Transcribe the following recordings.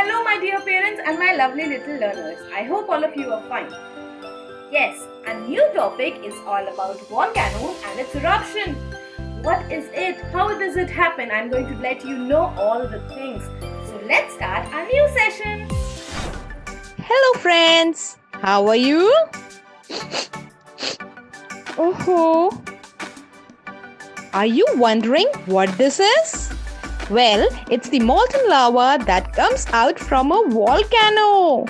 Hello my dear parents and my lovely little learners. I hope all of you are fine. Yes, a new topic is all about volcanoes and its eruption. What is it? How does it happen? I'm going to let you know all the things. So let's start a new session. Hello friends, how are you? Oh, are you wondering what this is? Well, it's the molten lava that comes out from a volcano.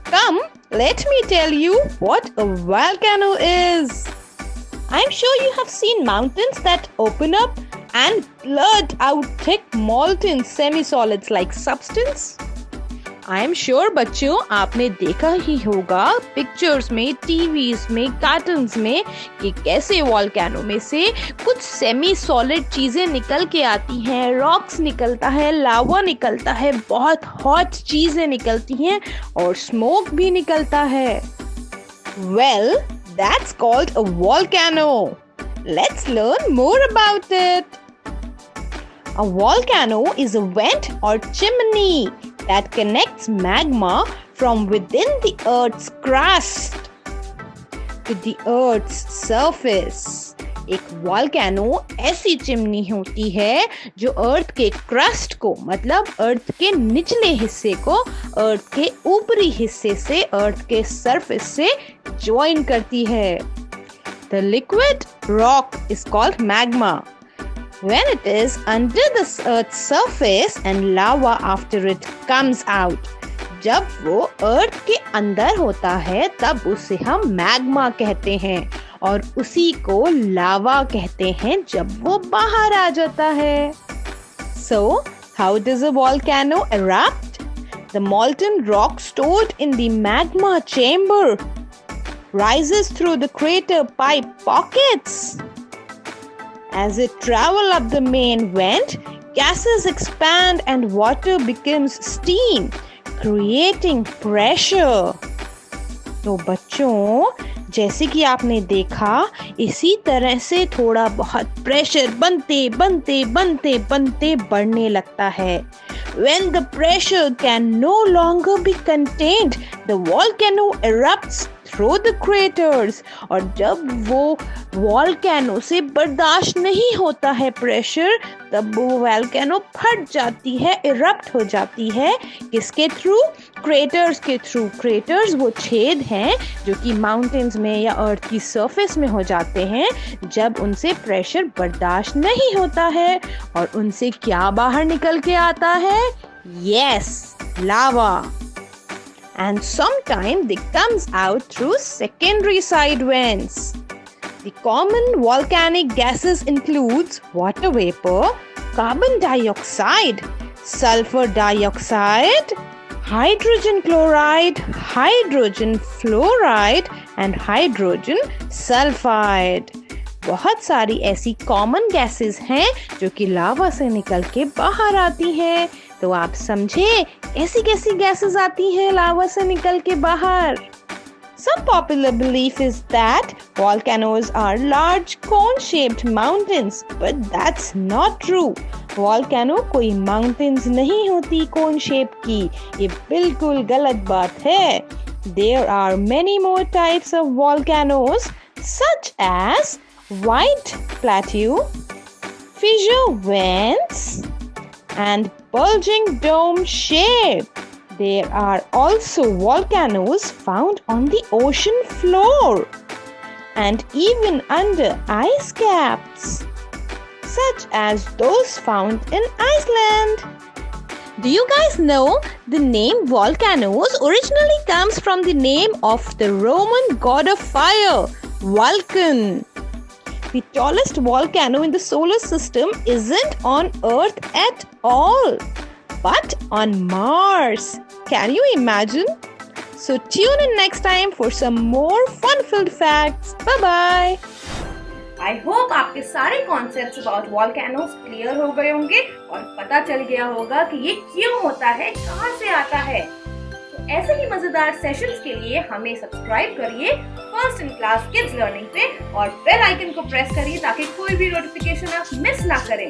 Come, let me tell you what a volcano is. I'm sure you have seen mountains that open up and blurt out thick molten semi-solids like substance. I'm sure बच्चों आपने देखा ही होगा pictures में, TVs में, cartoons में कि कैसे volcano में से कुछ सेमी सॉलिड चीजें निकल के आती हैं, रॉक्स निकलता है, लावा निकलता है, बहुत हॉट चीजें निकलती हैं और स्मोक भी निकलता है. Well, that's called a volcano. Let's learn more about it. A volcano is a vent or chimney that connects magma from within the Earth's crust to the Earth's surface. एक volcano ऐसी chimney होती है जो अर्थ के crust को मतलब अर्थ के निचले हिस्से को अर्थ के ऊपरी हिस्से से अर्थ के सरफेस से ज्वाइन करती है. The liquid rock is called magma. When it is under the earth's surface and lava after it comes out. जब वो अर्थ के अंदर होता है तब उसे हम मैग्मा कहते हैं और उसी को लावा कहते हैं जब वो बाहर आ जाता है. So, how does a volcano erupt? The molten rock stored in the magma chamber rises through the crater pipe pockets. As it travels up the main vent, gases expand and water becomes steam, creating pressure. तो बच्चों, जैसे कि आपने देखा, इसी तरह से थोड़ा बहुत प्रेशर बनते बढ़ने लगता है. When the pressure can no longer be contained, the volcano erupts through the craters. और जब वो वॉल्केनो से बर्दाश्त नहीं होता है प्रेशर, तब वो वॉल्केनो फट जाती है, इरप्ट हो जाती है. किसके थ्रू? क्रेटर्स के थ्रू. क्रेटर्स वो छेद हैं जो कि माउंटेन्स में या अर्थ की सरफेस में हो जाते हैं जब उनसे प्रेशर बर्दाश्त नहीं होता है. और उनसे क्या बाहर निकल के आता है? Yes, lava. And sometimes they comes out through secondary side vents. The common volcanic gases includes water vapor, carbon dioxide, sulfur dioxide, hydrogen chloride, hydrogen fluoride and hydrogen sulfide. बहुत सारी ऐसी कॉमन गैसेस हैं जो कि लावा से निकल के बाहर आती हैं. तो आप समझे ऐसी कैसी गैसेस आती हैं लावा से निकल के बाहर? Some popular belief is that volcanoes are large cone-shaped mountains, but that's not true. Volcano कोई mountains नहीं होती cone shape की. ये बिल्कुल गलत बात है. There are many more types of volcanoes, such as white plateau, fissure vents, and bulging dome shape. There are also volcanoes found on the ocean floor and even under ice caps, such as those found in Iceland. Do you guys know the name volcanoes originally comes from the name of the Roman god of fire, Vulcan. The tallest volcano in the solar system isn't on Earth at all, but on Mars. Can you imagine? So tune in next time for some more fun-filled facts. Bye-bye. I hope आपके सारे concepts about volcanoes clear हो गए होंगे और पता चल गया होगा कि ये क्यों होता है, कहाँ से आता है. तो ऐसे ही मजेदार सेशंस के लिए हमें सब्सक्राइब करिए first in class kids learning पे और बेल आइकन को प्रेस करिए ताकि कोई भी नोटिफिकेशन आप मिस ना करें.